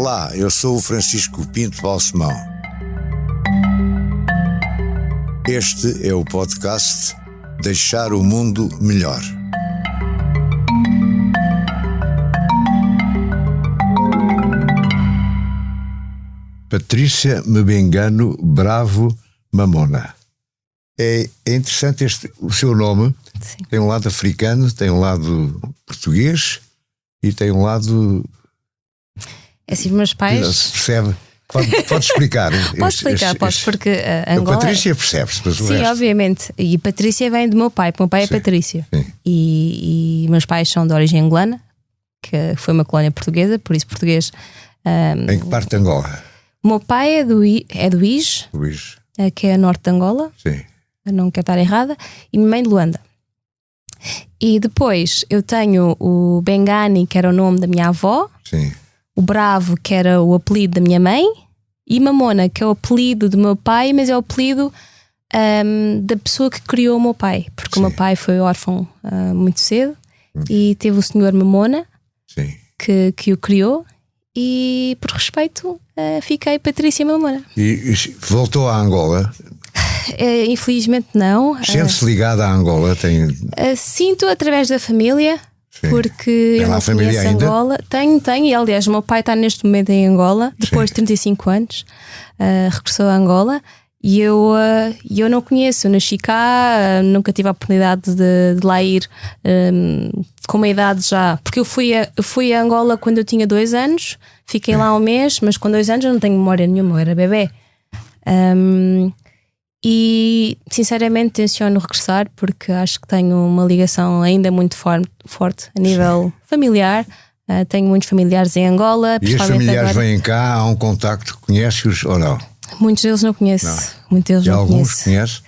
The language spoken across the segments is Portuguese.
Olá, eu sou o Francisco Pinto Balsemão. Este é o podcast Deixar o Mundo Melhor. Patrícia Mbengano Bravo Mamona. É interessante o seu nome. Sim. Tem um lado africano, tem um lado português e tem um lado... É assim, meus pais... Não se percebe. Pode explicar. Posso, porque Angola... A Patrícia percebe-se, mas o Sim, resto... obviamente. E Patrícia vem do meu pai, porque o meu pai é Patrícia. Sim. E meus pais são de origem angolana, que foi uma colónia portuguesa, por isso português... Em que parte de Angola? O meu pai é do Ige, Luís. que é a norte de Angola. Sim. Não quero estar errada. E minha mãe de Luanda. E depois eu tenho o Bengani, que era o nome da minha avó. Sim. O Bravo, que era o apelido da minha mãe. E Mamona, que é o apelido do meu pai, mas é o apelido da pessoa que criou o meu pai. Porque Sim. o meu pai foi órfão muito cedo. E teve o senhor Mamona, Sim. que o criou. E por respeito fiquei Patrícia Mamona. E voltou a Angola? Infelizmente não. Sente-se ligada à Angola? Sinto através da família. Sim. Porque Tem eu lá não família conheço ainda? Angola. Tenho, e aliás o meu pai está neste momento em Angola. Depois de 35 anos regressou a Angola. E eu não conheço. Eu nasci cá, nunca tive a oportunidade de lá ir com uma idade já. Porque eu fui a Angola quando eu tinha 2 anos. Fiquei lá um mês, mas com 2 anos eu não tenho memória nenhuma, eu era bebê. E sinceramente tenciono regressar, porque acho que tenho uma ligação ainda muito forte a nível familiar. Tenho muitos familiares em Angola. E os familiares agora... vêm cá, há um contacto, conhece-os ou não? Muitos deles não conheço. Muitos deles E não alguns conheço. conhece?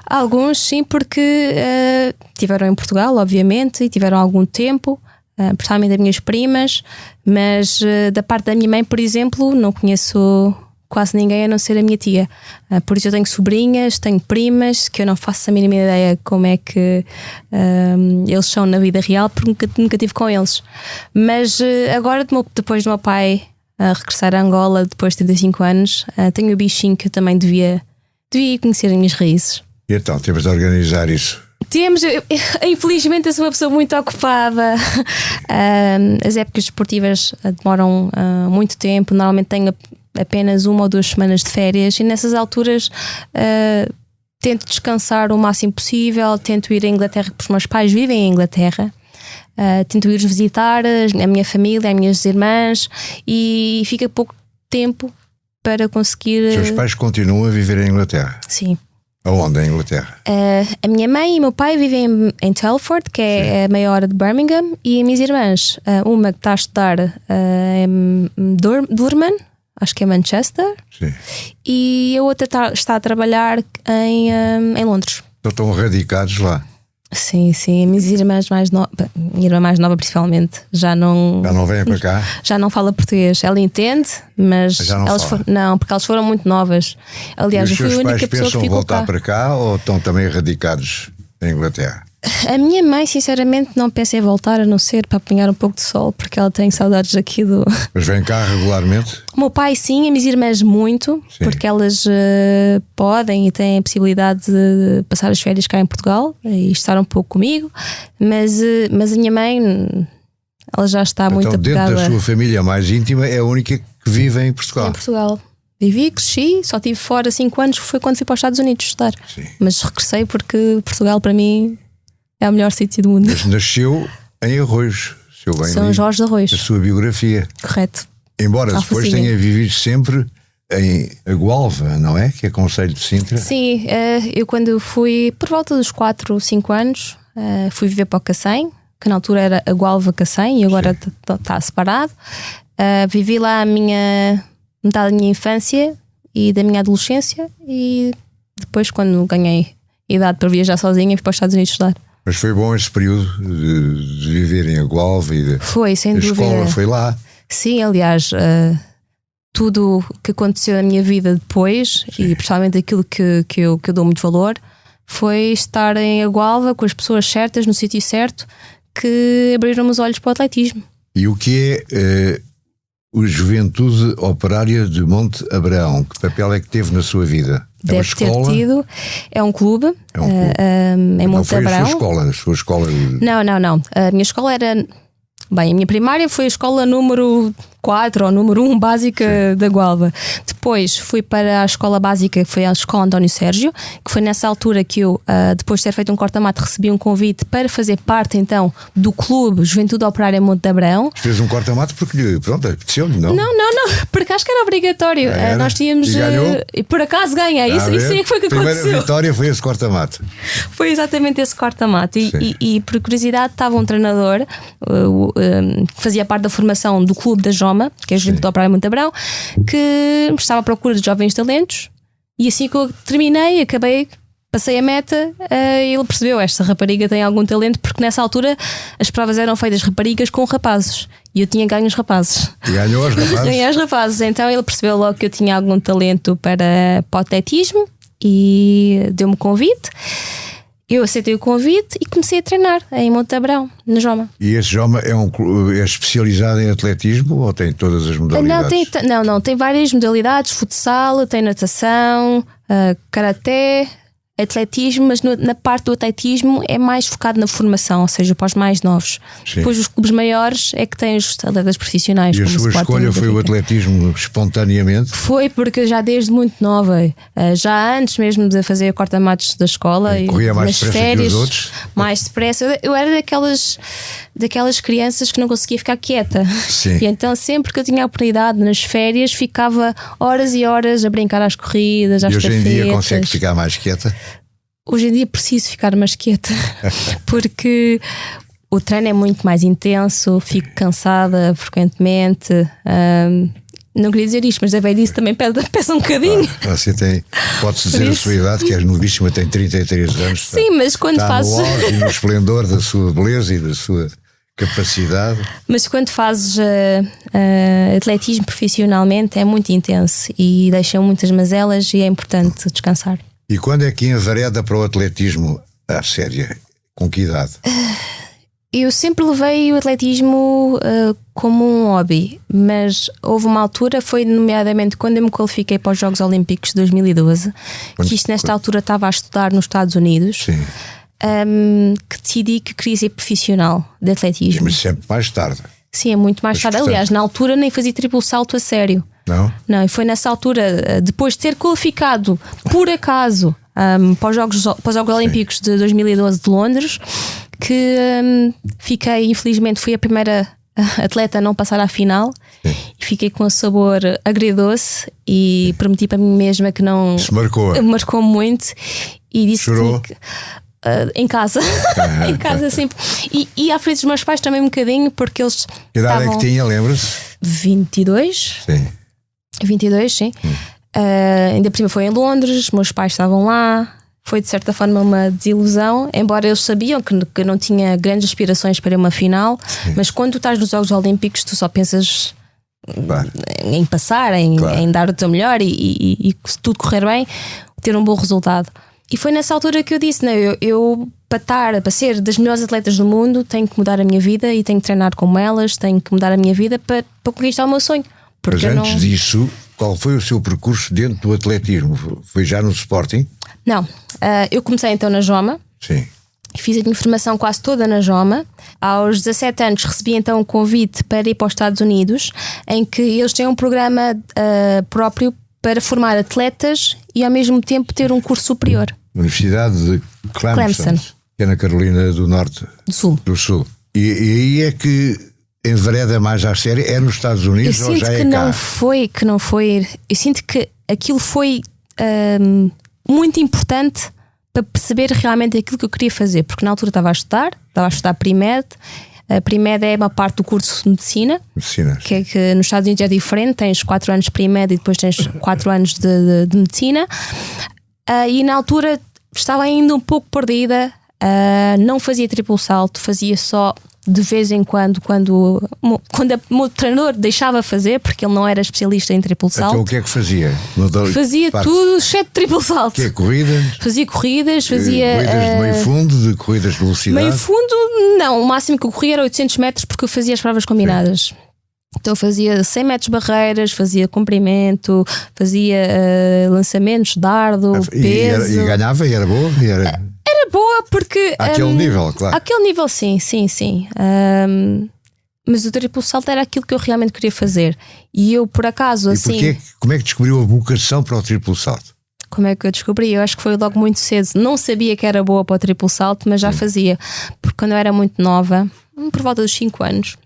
Alguns sim, porque tiveram em Portugal, obviamente, e tiveram algum tempo, principalmente das minhas primas, mas da parte da minha mãe, por exemplo, não conheço quase ninguém a não ser a minha tia. Por isso eu tenho sobrinhas, tenho primas, que eu não faço a mínima ideia como é que eles são na vida real, porque nunca tive com eles. Mas agora, depois do meu pai regressar a Angola, depois de 35 anos, tenho o bichinho que eu também devia conhecer as minhas raízes. E então, temos de organizar isso. Infelizmente eu sou uma pessoa muito ocupada. As épocas desportivas demoram muito tempo. Normalmente tenho apenas 1 ou 2 semanas de férias e nessas alturas tento descansar o máximo possível. Tento ir à Inglaterra, porque os meus pais vivem em Inglaterra. Tento ir visitar a minha família, as minhas irmãs, e fica pouco tempo para conseguir. Os seus pais continuam a viver em Inglaterra? Sim. Aonde em Inglaterra? A minha mãe e meu pai vivem em Telford, que é a meia hora de Birmingham, e as minhas irmãs, uma que está a estudar em Durham, acho que é Manchester. Sim. E a outra está a trabalhar em Londres. Então estão radicados lá? Sim, minhas irmãs minha irmã mais nova principalmente já não vêm para cá? Já não fala português. Ela entende, mas já não elas não, porque elas foram muito novas. Aliás, eu fui a única pessoa que ficou cá. Os seus pais pensam voltar para cá ou estão também radicados em Inglaterra? A minha mãe sinceramente não pensa em voltar, a não ser para apanhar um pouco de sol, porque ela tem saudades aqui do... Mas vem cá regularmente? O meu pai sim, as minhas irmãs muito, sim. Porque elas podem e têm a possibilidade de passar as férias cá em Portugal e estar um pouco comigo, mas a minha mãe, ela já está muito apegada. Dentro da sua família mais íntima é a única que vive em Portugal? Em Portugal. Vivi, cresci, só estive fora 5 anos, foi quando fui para os Estados Unidos estudar. Sim. Mas regressei porque Portugal para mim é o melhor sítio do mundo. Mas nasceu em Arroios, São Jorge de Arroios. A sua biografia. Correto. Embora depois tenha vivido sempre em Agualva, não é? Que é Concelho de Sintra. Sim, eu quando fui, por volta dos 4 ou 5 anos, fui viver para o Cacém, que na altura era Agualva Cacém e agora está separado. Vivi lá metade da minha infância e da minha adolescência, e depois, quando ganhei idade para viajar sozinha, fui para os Estados Unidos estudar. Mas foi bom esse período de viver em Agualva e foi, sem dúvida. A escola foi lá? Sim, aliás, tudo o que aconteceu na minha vida depois, sim, e principalmente aquilo que eu dou muito valor, foi estar em Agualva com as pessoas certas, no sítio certo, que abriram os olhos para o atletismo. E o que é o Juventude Operária de Monte Abraão. Que papel é que teve na sua vida? Deve ter tido. É um clube, em Monte Abraão. A sua escola? Não. A minha escola era... Bem, a minha primária foi a escola número 4 ou número 1 básica da Gualva. Depois fui para a escola básica, que foi a escola António Sérgio, que foi nessa altura que eu, depois de ter feito um corta-mato, recebi um convite para fazer parte então do clube Juventude Operária Monte de Abraão. Fez um corta-mato porque, pronto, apeteceu-lhe, não? Não, porque acho que era obrigatório. Nós tínhamos. E por acaso ganhei. Isso é que foi que aconteceu. A primeira vitória foi esse corta-mato. Foi exatamente esse corta-mato. E por curiosidade, estava um treinador que fazia parte da formação do clube da Joma, que é a Juventude Operária Monte de Abraão, que estava à procura de jovens talentos. E assim que eu terminei, passei a meta, ele percebeu: esta rapariga tem algum talento, porque nessa altura as provas eram feitas raparigas com rapazes e eu tinha ganho os rapazes. E ganhou os rapazes? Ganhei os rapazes. Então ele percebeu logo que eu tinha algum talento para o atletismo e deu-me o convite. Eu aceitei o convite e comecei a treinar em Monte Abraão, na Joma. E esse Joma é especializado em atletismo ou tem todas as modalidades? Não, tem várias modalidades: futsal, tem natação, karaté, atletismo, mas na parte do atletismo é mais focado na formação, ou seja, para os mais novos. Sim. Depois os clubes maiores é que têm os atletas profissionais. E a sua escolha foi o atletismo espontaneamente? Foi porque já desde muito nova, já antes mesmo de fazer corta-matos da escola, corria mais nas depressa férias, que os outros? Mais depressa. Eu era daquelas crianças que não conseguia ficar quieta. Sim. E então sempre que eu tinha a oportunidade nas férias ficava horas e horas a brincar às corridas, às estafetas. E hoje em dia consegue ficar mais quieta? Hoje em dia preciso ficar mais quieta porque o treino é muito mais intenso, fico cansada frequentemente. Não queria dizer isto, mas a velhice também pesa um bocadinho. Você pode-se dizer a sua idade, que és novíssima, tem 33 anos. Sim, mas quando fazes. No auge e no esplendor da sua beleza e da sua capacidade. Mas quando fazes atletismo profissionalmente é muito intenso e deixa muitas mazelas e é importante descansar. E quando é que envereda para o atletismo à séria? Com que idade? Eu sempre levei o atletismo como um hobby, mas houve uma altura, foi nomeadamente quando eu me qualifiquei para os Jogos Olímpicos de 2012, que isto nesta altura estava a estudar nos Estados Unidos, que decidi que queria ser profissional de atletismo. Mas sempre mais tarde. Sim, é muito mais tarde. Aliás, na altura nem fazia triplo salto a sério. Não, e foi nessa altura, depois de ter qualificado, por acaso, para os Jogos Olímpicos de 2012 de Londres, que infelizmente, fui a primeira atleta a não passar à final. Sim. E fiquei com um sabor agridoce e prometi para mim mesma que não. Isso marcou muito e disse Chorou? que. Em casa, em casa sempre. E à frente dos meus pais também um bocadinho, porque eles. Que idade é que tinha, lembra-se? 22. Sim. 22, sim. Ainda por cima foi em Londres, meus pais estavam lá. Foi de certa forma uma desilusão, embora eles sabiam que eu não tinha grandes aspirações para uma final. Sim. Mas quando tu estás nos Jogos Olímpicos, tu só pensas em passar, em dar o teu melhor e se tudo correr bem, ter um bom resultado. E foi nessa altura que eu disse: não, eu para ser das melhores atletas do mundo, tenho que mudar a minha vida e tenho que treinar como elas, tenho que mudar a minha vida para conquistar o meu sonho. Mas antes disso, qual foi o seu percurso dentro do atletismo? Foi já no Sporting? Não, eu comecei então na Joma. Sim. Fiz a minha formação quase toda na Joma. Aos 17 anos recebi então um convite para ir para os Estados Unidos, em que eles têm um programa próprio para formar atletas e ao mesmo tempo ter um curso superior. Universidade de Clemson, que é na Carolina do Norte. Do Sul. E aí é que envereda mais à série? É nos Estados Unidos ou já é cá? Que não foi. Eu sinto que aquilo foi muito importante para perceber realmente aquilo que eu queria fazer, porque na altura estava a estudar Pre-Med. A Pre-Med é uma parte do curso de medicina. Que nos Estados Unidos é diferente. Tens 4 anos de Pre-Med e depois tens 4 anos de medicina. E na altura estava ainda um pouco perdida. Não fazia triplo salto, fazia só de vez em quando o meu treinador deixava fazer, porque ele não era especialista em triplo salto. Então o que é que fazia? Fazia tudo exceto triplo salto. Que é corridas? Fazia corridas, fazia corridas de meio fundo, de corridas de velocidade. Meio fundo, não, o máximo que eu corria era 800 metros, porque eu fazia as provas combinadas. Sim. Então fazia 100 metros barreiras, fazia comprimento, fazia lançamentos, dardo, peso. E ganhava e era boa? Era boa porque... Àquele nível, claro. Àquele nível, sim. Mas o triplo salto era aquilo que eu realmente queria fazer. E eu, por acaso, assim... Como é que descobriu a vocação para o triplo salto? Como é que eu descobri? Eu acho que foi logo muito cedo. Não sabia que era boa para o triplo salto, mas já fazia. Porque quando eu era muito nova, por volta dos 5 anos,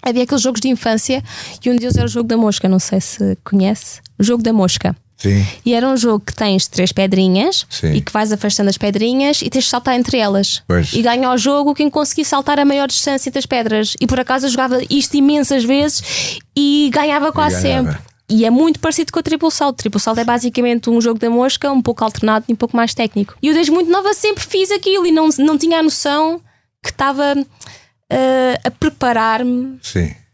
havia aqueles jogos de infância e um deles era o jogo da mosca. Não sei se conhece. O jogo da mosca. Sim. E era um jogo que tens 3 pedrinhas. Sim. E que vais afastando as pedrinhas e tens de saltar entre elas. Pois. E ganha o jogo quem conseguir saltar a maior distância das pedras. E por acaso eu jogava isto imensas vezes e ganhava quase sempre. E é muito parecido com o triplo salto. O triplo salto é basicamente um jogo da mosca, um pouco alternado e um pouco mais técnico. E eu desde muito nova sempre fiz aquilo e não tinha a noção que estava a preparar-me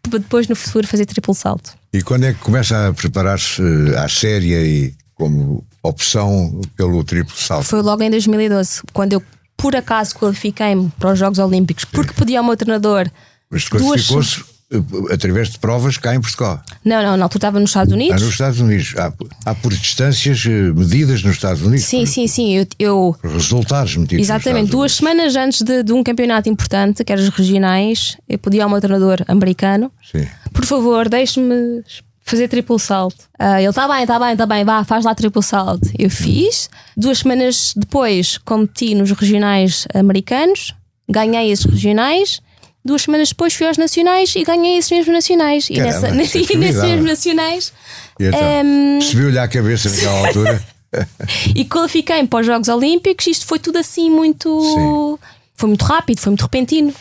para depois no futuro fazer triplo salto. E quando é que começa a preparar-se à séria e como opção pelo triplo salto? Foi logo em 2012, quando eu por acaso qualifiquei-me para os Jogos Olímpicos, porque pedia ao meu treinador. Mas qualificou-se através de provas cá em Portugal? Não, tu estava nos Estados Unidos. Nos Estados Unidos. Há por distâncias medidas nos Estados Unidos. Sim. Eu resultados medidos. Exatamente. 2 semanas antes de um campeonato importante, que era os regionais, eu pedi ao meu treinador americano: por favor, deixe-me fazer triplo salto. Ele está bem, vá, faz lá triplo salto. Eu fiz. 2 semanas depois competi nos regionais americanos, ganhei esses regionais. 2 semanas depois fui aos nacionais e ganhei esses mesmos nacionais. Caramba, nesses mesmos nacionais subiu-lhe à cabeça naquela altura. E qualifiquei-me para os Jogos Olímpicos. Isto foi tudo assim muito... Foi muito rápido, foi muito repentino.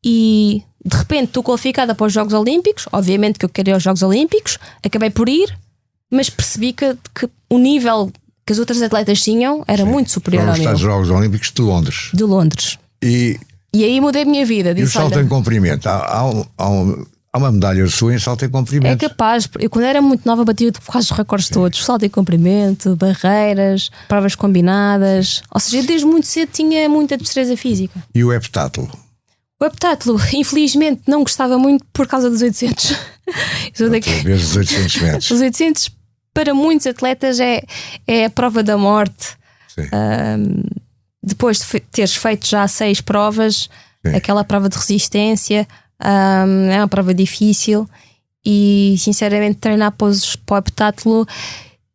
E de repente estou qualificada para os Jogos Olímpicos. Obviamente que eu queria ir aos Jogos Olímpicos. Acabei por ir, mas percebi que o nível que as outras atletas tinham era muito superior ao meu. Os Jogos Olímpicos de Londres. De Londres. E aí mudei a minha vida. E o salto em comprimento? Há uma medalha sua em salto em comprimento? É capaz. Eu quando era muito nova batia quase os recordes todos. Salto em comprimento, barreiras, provas combinadas. Ou seja, eu desde muito cedo tinha muita destreza física. E o heptátulo? O heptátulo, infelizmente, não gostava muito por causa dos 800. Talvez os 800 metros. Os 800 para muitos atletas é a prova da morte. Depois de teres feito já 6 provas, aquela prova de resistência é uma prova difícil e sinceramente treinar para o heptátulo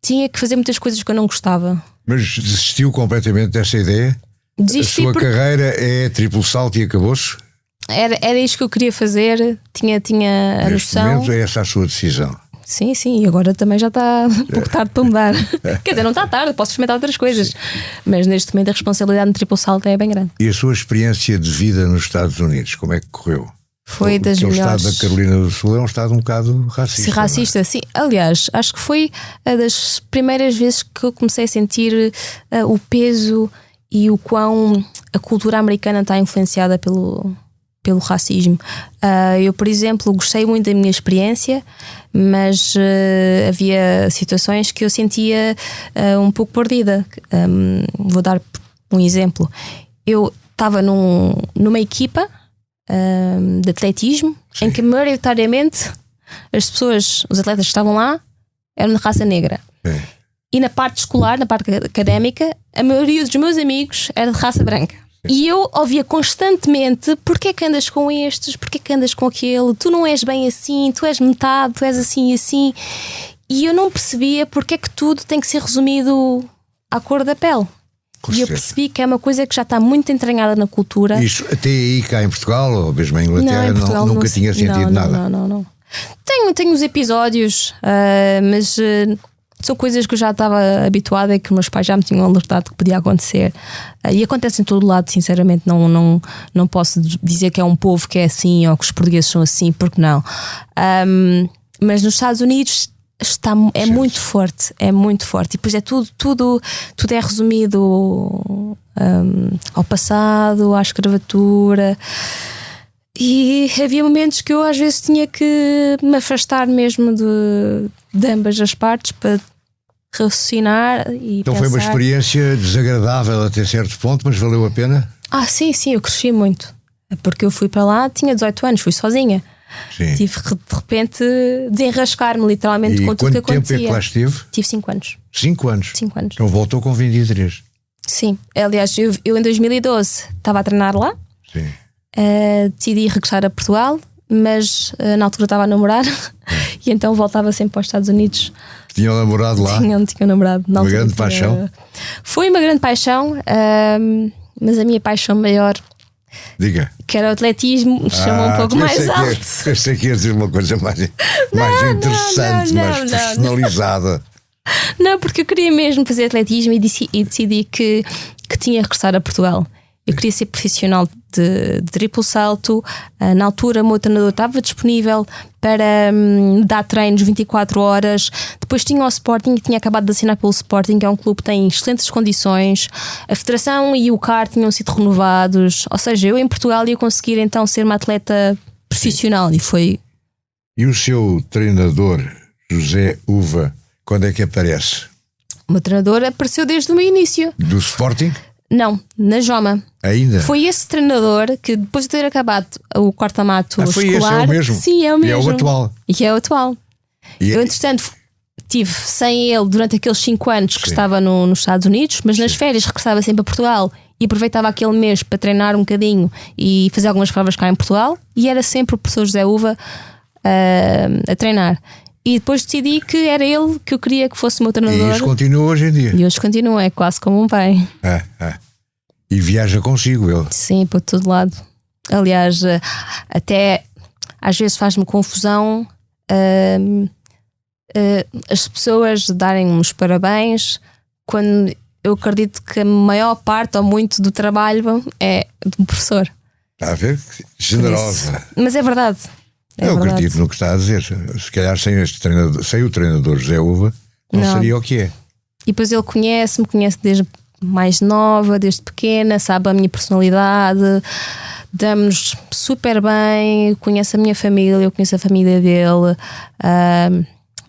tinha que fazer muitas coisas que eu não gostava. Mas desistiu completamente dessa ideia? Desisti. A sua carreira é triplo salto e acabou-se? Era isto que eu queria fazer, tinha a Neste noção. momento é essa a sua decisão? Sim, e agora também já está um pouco tarde para mudar. Quer dizer, não está tarde, posso experimentar outras coisas. Mas neste momento a responsabilidade no triplo salto é bem grande. E a sua experiência de vida nos Estados Unidos, como é que correu? Foi das melhores. O estado da Carolina do Sul é um estado um bocado racista. Sim, racista, sim. Aliás, acho que foi das primeiras vezes que eu comecei a sentir o peso e o quão a cultura americana está influenciada pelo racismo. Eu, por exemplo, gostei muito da minha experiência, mas havia situações que eu sentia um pouco perdida. Vou dar um exemplo. Eu estava numa equipa de atletismo, sim, em que maioritariamente as pessoas, os atletas que estavam lá eram de raça negra. Sim. E na parte escolar, na parte académica, a maioria dos meus amigos era de raça branca. E eu ouvia constantemente: porquê é que andas com estes? Porquê é que andas com aquele? Tu não és bem assim, tu és metade, tu és assim e assim. E eu não percebia porque é que tudo tem que ser resumido à cor da pele. E eu percebi que é uma coisa que já está muito entranhada na cultura. Isso até aí cá em Portugal ou mesmo em Inglaterra, não, em Portugal, nunca tinha sentido nada? Não. Tenho os episódios, mas são coisas que eu já estava habituada e que meus pais já me tinham alertado que podia acontecer. E acontece em todo lado, sinceramente. Não posso dizer que é um povo que é assim ou que os portugueses são assim, porque não. Mas nos Estados Unidos é muito forte, é muito forte. E depois é tudo é resumido ao passado, à escravatura. E havia momentos que eu às vezes tinha que me afastar mesmo de ambas as partes para raciocinar e então pensar. Foi uma experiência desagradável até certo ponto, mas valeu a pena? Sim, eu cresci muito. Porque eu fui para lá, tinha 18 anos, fui sozinha. Sim. Tive de repente desenrascar-me literalmente E com tudo que quanto tempo acontecia. é que lá esteve? Tive 5 anos. 5 anos. 5 anos. Então voltou com 23. Sim. Aliás, eu em 2012 estava a treinar lá. Sim. Decidi regressar a Portugal, mas na altura estava a namorar e então voltava sempre para os Estados Unidos. Tinha um namorado lá? Tinha um namorado. Uma grande paixão? Foi uma grande paixão, mas a minha paixão maior, Diga. que era o atletismo, chamou um pouco mais alto. Eu sei que ia dizer uma coisa mais interessante, mais personalizada. Não, porque eu queria mesmo fazer atletismo e decidi que tinha de regressar a Portugal. Eu queria ser profissional de triplo salto. Na altura, o meu treinador estava disponível para dar treinos 24 horas. Depois tinha o Sporting, que tinha acabado de assinar pelo Sporting, que é um clube que tem excelentes condições. A Federação e o CAR tinham sido renovados. Ou seja, eu em Portugal ia conseguir então ser uma atleta profissional. E foi. E o seu treinador, José Uva, quando é que aparece? O meu treinador apareceu desde o meu início. Do Sporting? Não, na Joma. Ainda? Foi esse treinador que depois de ter acabado o corta-mato foi escolar... esse, é o mesmo? Sim, é o mesmo. E é o atual? E é o atual. Eu, entretanto, tive sem ele durante aqueles 5 anos que estava nos Estados Unidos, mas nas férias regressava sempre a Portugal e aproveitava aquele mês para treinar um bocadinho e fazer algumas provas cá em Portugal, e era sempre o professor José Uva a treinar. E depois decidi que era ele que eu queria que fosse o meu treinador. E isso continua hoje em dia? E hoje continua, é quase como um pai. E viaja consigo ele? Sim, para todo lado. Aliás, até às vezes faz-me confusão as pessoas darem-me os parabéns quando eu acredito que a maior parte ou muito do trabalho é do professor. Está a ver? Generosa. Mas é verdade. Eu acredito no que está a dizer. Se calhar sem o treinador José Uva não seria o que é. E depois ele conhece-me desde mais nova, desde pequena, sabe a minha personalidade, damos super bem, conhece a minha família, eu conheço a família dele.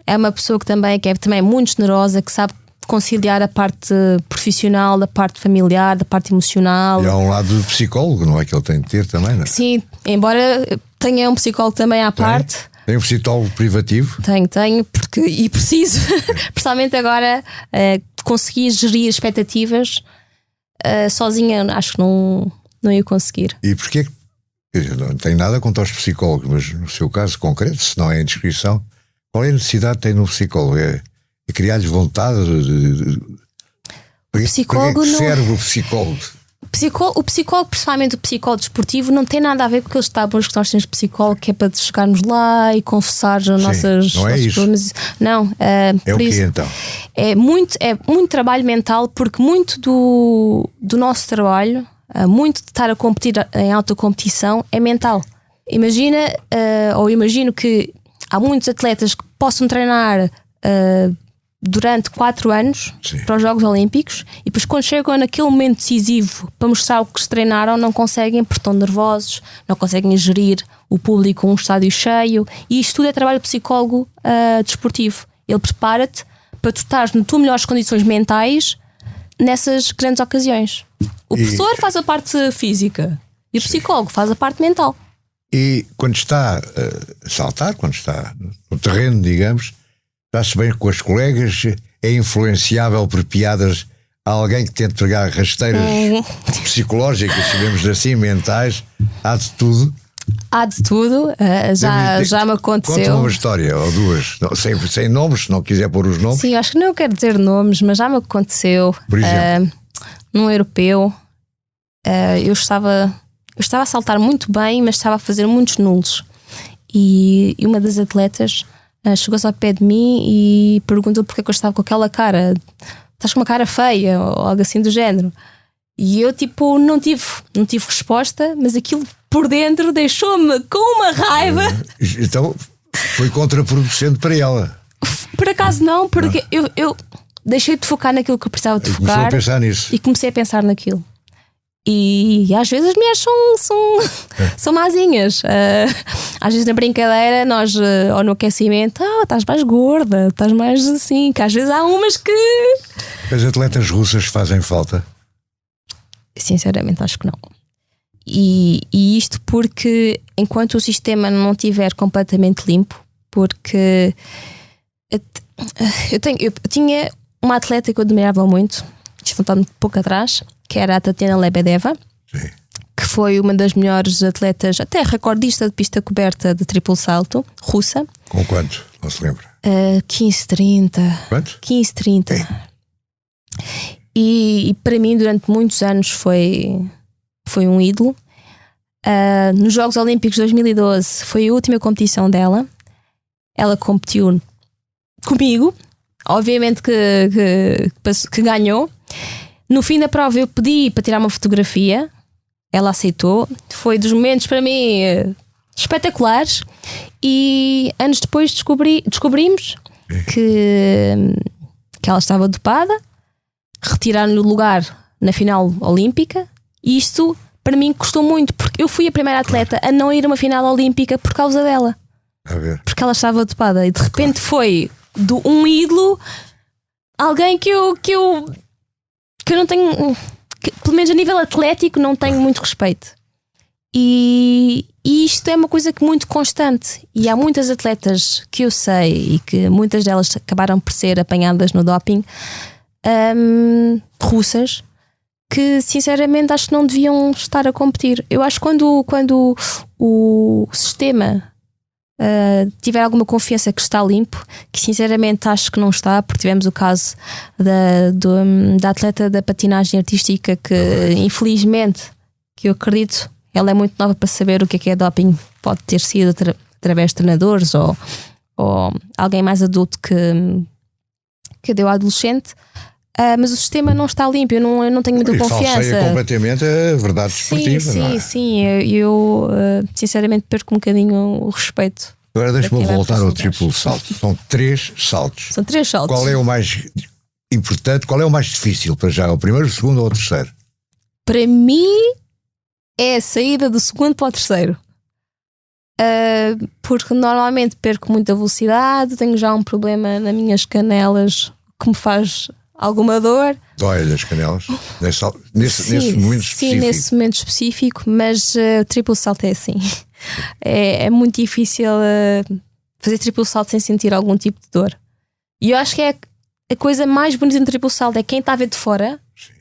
É uma pessoa que é também muito generosa, que sabe conciliar a parte profissional, da parte familiar, da parte emocional. E há um lado do psicólogo, não é, que ele tem de ter também, não é? Sim, embora tenha um psicólogo também à parte. Tem um psicólogo privativo? Tenho, e preciso, principalmente agora, conseguir gerir expectativas sozinha, acho que não ia conseguir. E porquê? Não tenho nada contra os psicólogos, mas no seu caso concreto, se não é indiscrição, qual é a necessidade que tem no psicólogo? É criar-lhes vontade O psicólogo não serve o psicólogo? O psicólogo, principalmente o psicólogo desportivo, não tem nada a ver com aqueles tábuas que nós temos de psicólogo, que é para chegarmos lá e confessar as nossas não é isso. problemas. Não, é o quê isso, então? É muito trabalho mental, porque muito do nosso trabalho, muito de estar a competir em alta competição, é mental. Imagino que há muitos atletas que possam treinar durante 4 anos para os Jogos Olímpicos e depois quando chegam naquele momento decisivo para mostrar o que se treinaram, não conseguem porque estão nervosos, não conseguem gerir o público, um estádio cheio, e isto tudo é trabalho de psicólogo desportivo. Ele prepara-te para tu estares nas tuas melhores condições mentais nessas grandes ocasiões. O professor faz a parte física e o psicólogo faz a parte mental. E quando está a saltar, quando está no terreno, digamos, está-se bem com as colegas, é influenciável por piadas a alguém que tente pegar rasteiras psicológicas, digamos assim, mentais, há de tudo. Há de tudo, já me aconteceu. Conta uma história ou duas, sem nomes, se não quiser pôr os nomes. Sim, acho que não quero dizer nomes, mas já me aconteceu. Por exemplo? Num europeu, eu estava a saltar muito bem, mas estava a fazer muitos nulos. E uma das atletas chegou-se ao pé de mim e perguntou porque é que eu estava com aquela cara. Estás com uma cara feia ou algo assim do género. E eu não tive resposta, mas aquilo por dentro deixou-me com uma raiva. Então foi contraproducente para ela. Por acaso não, porque eu deixei de focar naquilo que eu precisava de focar. Comecei a pensar nisso. E comecei a pensar naquilo. E às vezes as mulheres são mazinhas. Às vezes na brincadeira nós, ou no aquecimento, estás mais gorda, estás mais assim, que às vezes há umas que... As atletas russas fazem falta? Sinceramente acho que não. E isto porque enquanto o sistema não estiver completamente limpo, porque eu tinha uma atleta que eu admirava muito, voltando um pouco atrás, que era a Tatiana Lebedeva. Sim. Que foi uma das melhores atletas, até recordista de pista coberta de triplo salto, russa. Com quanto? Não se lembra? 15:30. Quanto? 15:30. E para mim, durante muitos anos, foi um ídolo. Nos Jogos Olímpicos de 2012 foi a última competição dela. Ela competiu comigo, obviamente que ganhou. No fim da prova eu pedi para tirar uma fotografia, ela aceitou. Foi dos momentos para mim espetaculares. E anos depois descobrimos que ela estava dopada, retiraram-lhe o lugar na final olímpica. E isto para mim custou muito, porque eu fui a primeira atleta a não ir a uma final olímpica por causa dela. A ver. Porque ela estava dopada. E de repente foi um ídolo, alguém que eu não tenho, pelo menos a nível atlético, não tenho muito respeito. E isto é uma coisa que muito constante. E há muitas atletas que eu sei e que muitas delas acabaram por ser apanhadas no doping, russas, que sinceramente acho que não deviam estar a competir. Eu acho que quando o sistema tiver alguma confiança que está limpo, que sinceramente acho que não está, porque tivemos o caso da atleta da patinagem artística que infelizmente, que eu acredito, ela é muito nova para saber o que é doping, pode ter sido através de treinadores ou alguém mais adulto que deu à adolescente. Mas o sistema não está limpo, eu não tenho muita confiança. Falseia completamente a verdade desportiva. Não é? Sim, eu sinceramente perco um bocadinho o respeito. Agora deixa-me voltar ao triplo salto. São 3 saltos. São 3 saltos. Qual é o mais importante? Qual é o mais difícil para já? O primeiro, o segundo ou o terceiro? Para mim é a saída do segundo para o terceiro. Porque normalmente perco muita velocidade, tenho já um problema nas minhas canelas que me faz alguma dor. Dói-lhe as canelas? Nesse momento específico? Sim, nesse momento específico, mas o triplo salto é assim. É muito difícil fazer triplo salto sem sentir algum tipo de dor. E eu acho que é a coisa mais bonita no triplo salto é quem está a ver de fora. Sim.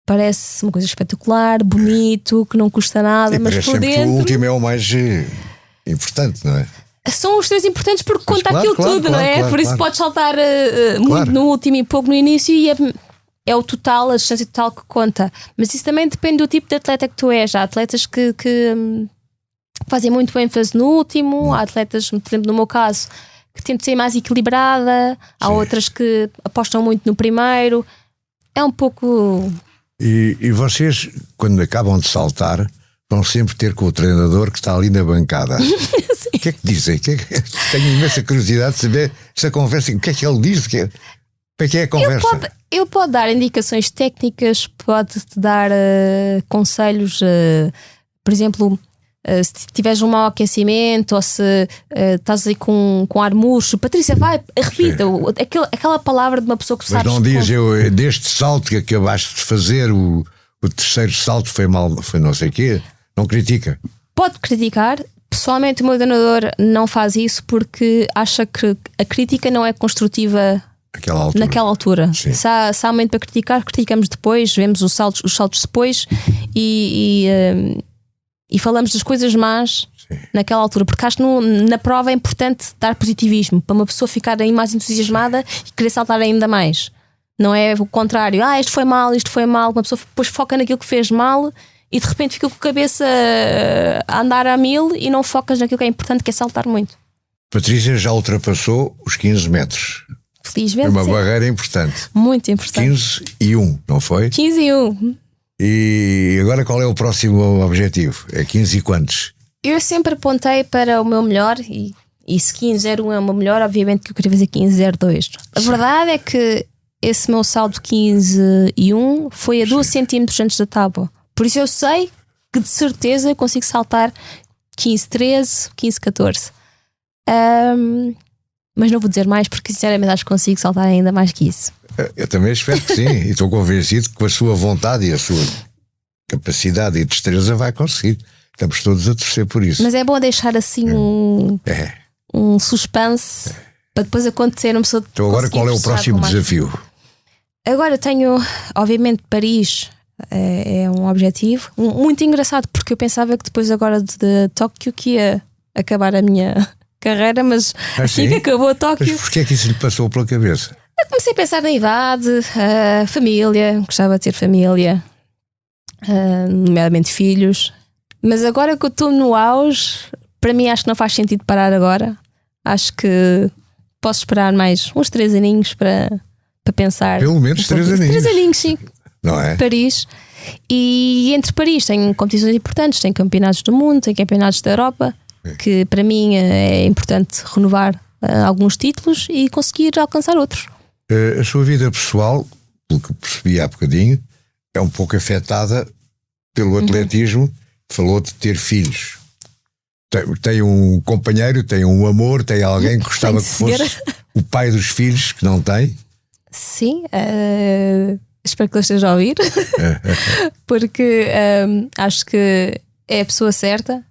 Parece uma coisa espetacular, bonito, que não custa nada, e mas por dentro. Que o último é o mais importante, não é? São os 3 importantes porque conta claro, aquilo tudo, não é? Por isso podes saltar muito no último e pouco no início, e é o total, a distância total que conta. Mas isso também depende do tipo de atleta que tu és. Há atletas que fazem muito ênfase no último, há atletas, por exemplo, no meu caso, que tentam ser mais equilibrada, há outras que apostam muito no primeiro. É um pouco. E vocês, quando acabam de saltar, vão sempre ter com o treinador que está ali na bancada. O que é que dizem? Tenho imensa curiosidade de saber essa conversa. O que é que ele diz? Como é que é a conversa? Ele pode dar indicações técnicas, pode-te dar conselhos, por exemplo, se tiveres um mau aquecimento ou se estás aí com ar murcho. Patrícia, vai, repita aquela palavra de uma pessoa que Mas sabes. Mas não diz, deste salto que acabaste de fazer, o terceiro salto foi mal, foi não sei o quê. Não critica. Pode criticar. Pessoalmente, o meu treinador não faz isso porque acha que a crítica não é construtiva naquela altura. Se há momento para criticar, criticamos depois, vemos os saltos depois e falamos das coisas más naquela altura, porque acho que na prova é importante dar positivismo para uma pessoa ficar aí mais entusiasmada e querer saltar ainda mais. Não é o contrário, isto foi mal, uma pessoa depois foca naquilo que fez mal e de repente fica com a cabeça a andar a 1000 e não focas naquilo que é importante, que é saltar muito. Patrícia já ultrapassou os 15 metros. Felizmente, é uma barreira importante. Muito importante. 15 e 1, não foi? 15 e 1. E agora qual é o próximo objetivo? É 15 e quantos? Eu sempre apontei para o meu melhor e se 15.01 é o meu melhor, obviamente que eu queria fazer 15.02. A verdade é que esse meu salto 15 e 1 foi a 2 centímetros antes da tábua. Por isso eu sei que de certeza eu consigo saltar 15.13, 15.14. Mas não vou dizer mais porque sinceramente acho que consigo saltar ainda mais que isso. Eu também espero que sim. E estou convencido que com a sua vontade e a sua capacidade e destreza, vai conseguir. Estamos todos a torcer por isso. Mas é bom deixar assim um suspense para depois acontecer uma pessoa. Então agora qual é o próximo desafio? Agora tenho, obviamente, Paris é um objetivo muito engraçado, porque eu pensava que depois agora de Tóquio que ia acabar a minha carreira, mas assim que acabou a Tóquio. Mas porquê é que isso lhe passou pela cabeça? Eu comecei a pensar na idade, família, gostava de ter família, nomeadamente filhos. Mas agora que eu estou no auge, para mim acho que não faz sentido parar agora. Acho que posso esperar mais uns 3 aninhos para pensar. Pelo menos 3 aninhos. 3 aninhos, sim. Não é? Paris. E entre Paris tem competições importantes, tem campeonatos do mundo, tem campeonatos da Europa, que para mim é importante renovar alguns títulos e conseguir alcançar outros. A sua vida pessoal, pelo que percebi há bocadinho, é um pouco afetada pelo atletismo. Falou de ter filhos. Tem um companheiro, tem um amor, tem alguém que gostava que fosse o pai dos filhos, que não tem? Sim, espero que ele esteja a ouvir, porque acho que é a pessoa certa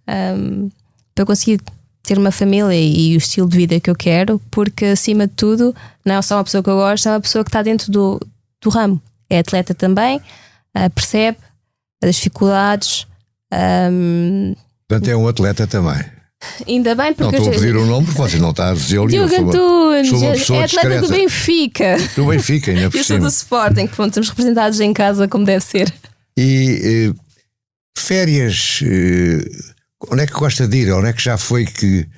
para conseguir ter uma família e o estilo de vida que eu quero, porque acima de tudo não é só uma pessoa que eu gosto, é uma pessoa que está dentro do ramo, é atleta também, percebe as dificuldades. Portanto, é um atleta também. Ainda bem, porque não estou a pedir o nome porque você não está a dizer-lhe. Diogo Antunes, é atleta discreta. do Benfica. Do Benfica, ainda por Eu cima. sou do Sporting, pronto, estamos representados em casa como deve ser. E férias, onde é que gosta de ir? Onde é que já foi?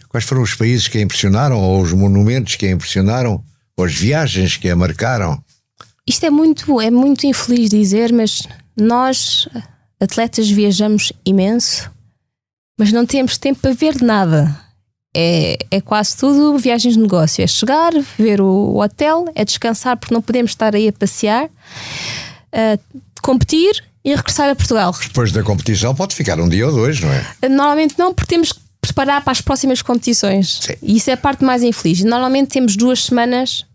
Quais foram os países que a impressionaram? Ou os monumentos que a impressionaram? Ou as viagens que a marcaram? Isto é muito infeliz dizer, mas nós, atletas, viajamos imenso, mas não temos tempo para ver nada. É quase tudo viagens de negócio. É chegar, ver o hotel, é descansar porque não podemos estar aí a passear, competir e regressar a Portugal. Depois da competição pode ficar um dia ou 2, não é? Normalmente não, porque temos que preparar para as próximas competições. Sim. E isso é a parte mais infeliz. Normalmente temos 2 semanas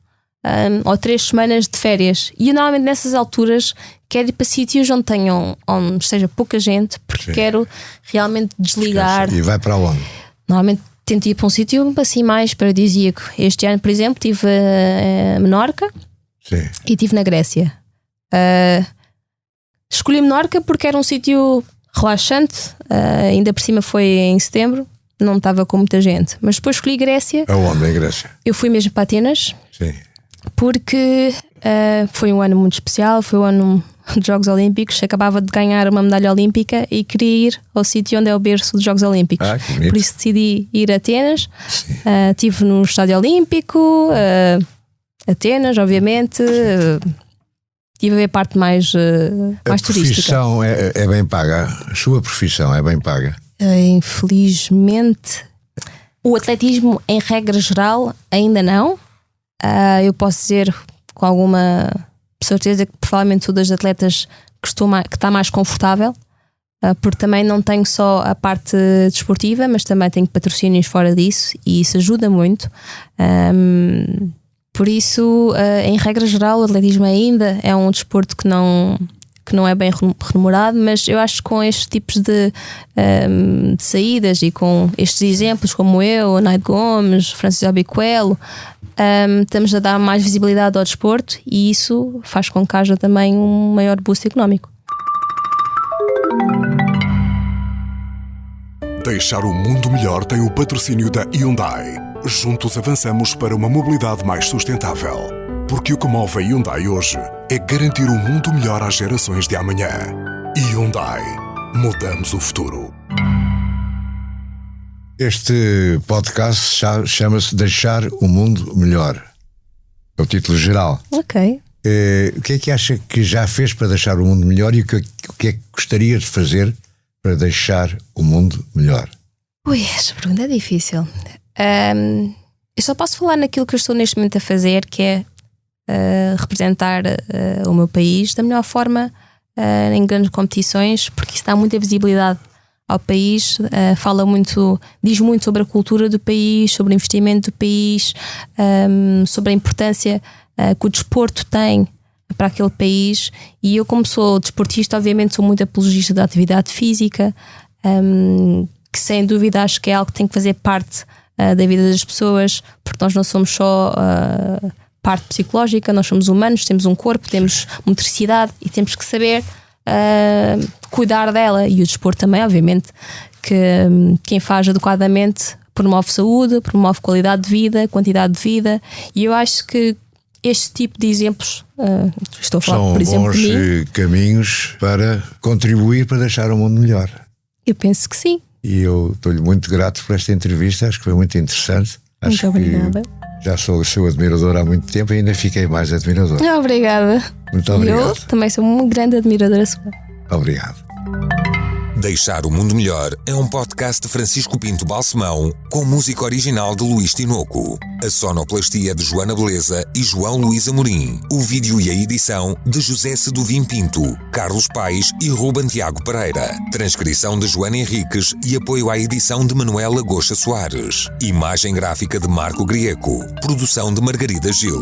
ou 3 semanas de férias. E eu, normalmente nessas alturas quero ir para sítios onde esteja pouca gente, porque quero realmente desligar. E vai para onde? Normalmente tento ir para um sítio assim mais paradisíaco. Este ano, por exemplo, estive a Menorca. Sim. E estive na Grécia. Escolhi Menorca porque era um sítio relaxante, ainda por cima foi em setembro, não estava com muita gente. Mas depois escolhi Grécia. Aonde, em Grécia? Eu fui mesmo para Atenas. Sim. Porque foi um ano muito especial, foi o ano dos Jogos Olímpicos, acabava de ganhar uma medalha olímpica e queria ir ao sítio onde é o berço dos Jogos Olímpicos. Por isso decidi ir a Atenas. Estive no Estádio Olímpico, Atenas, obviamente. Estive a ver a parte mais turística. A profissão é bem paga? A sua profissão é bem paga? Infelizmente, o atletismo, em regra geral, ainda não. Eu posso dizer com alguma certeza que provavelmente sou das atletas que está mais confortável, porque também não tenho só a parte desportiva, mas também tenho patrocínios fora disso e isso ajuda muito. Por isso, em regra geral, o atletismo ainda é um desporto que não é bem remunerado, mas eu acho que com estes tipos de saídas e com estes exemplos como eu, Naide Gomes, Francisco Bicoelo, estamos a dar mais visibilidade ao desporto e isso faz com que haja também um maior boost económico. Deixar o mundo melhor tem o patrocínio da Hyundai. Juntos avançamos para uma mobilidade mais sustentável. Porque o que move a Hyundai hoje é garantir um mundo melhor às gerações de amanhã. Hyundai. Mudamos o futuro. Este podcast chama-se Deixar o Mundo Melhor. É o título geral. Ok. O que é que acha que já fez para deixar o mundo melhor e o que é que gostaria de fazer para deixar o mundo melhor? Ui, esta pergunta é difícil. Eu só posso falar naquilo que eu estou neste momento a fazer, que é representar o meu país da melhor forma em grandes competições, porque isso dá muita visibilidade ao país, diz muito sobre a cultura do país, sobre o investimento do país, sobre a importância que o desporto tem para aquele país. E eu, como sou desportista, obviamente sou muito apologista da atividade física, que sem dúvida acho que é algo que tem que fazer parte da vida das pessoas, porque nós não somos só parte psicológica, nós somos humanos, temos um corpo, temos motricidade e temos que saber cuidar dela. E o desporto também, obviamente, que quem faz adequadamente promove saúde, promove qualidade de vida, quantidade de vida. E eu acho que este tipo de exemplos, estou a falar, são por exemplo, bons de mim, caminhos para contribuir para deixar o mundo melhor. Eu penso que sim. E eu estou-lhe muito grato por esta entrevista, acho que foi muito interessante. Muito obrigada. Já sou o seu admirador há muito tempo e ainda fiquei mais admirador. Obrigada. Muito obrigado. Eu também sou uma grande admiradora sua. Obrigado. Deixar o Mundo Melhor é um podcast de Francisco Pinto Balsemão com música original de Luís Tinoco. A sonoplastia de Joana Beleza e João Luís Amorim. O vídeo e a edição de José Seduvim Pinto, Carlos Paes e Ruben Tiago Pereira. Transcrição de Joana Henriques e apoio à edição de Manuela Goxa Soares. Imagem gráfica de Marco Grieco. Produção de Margarida Gil.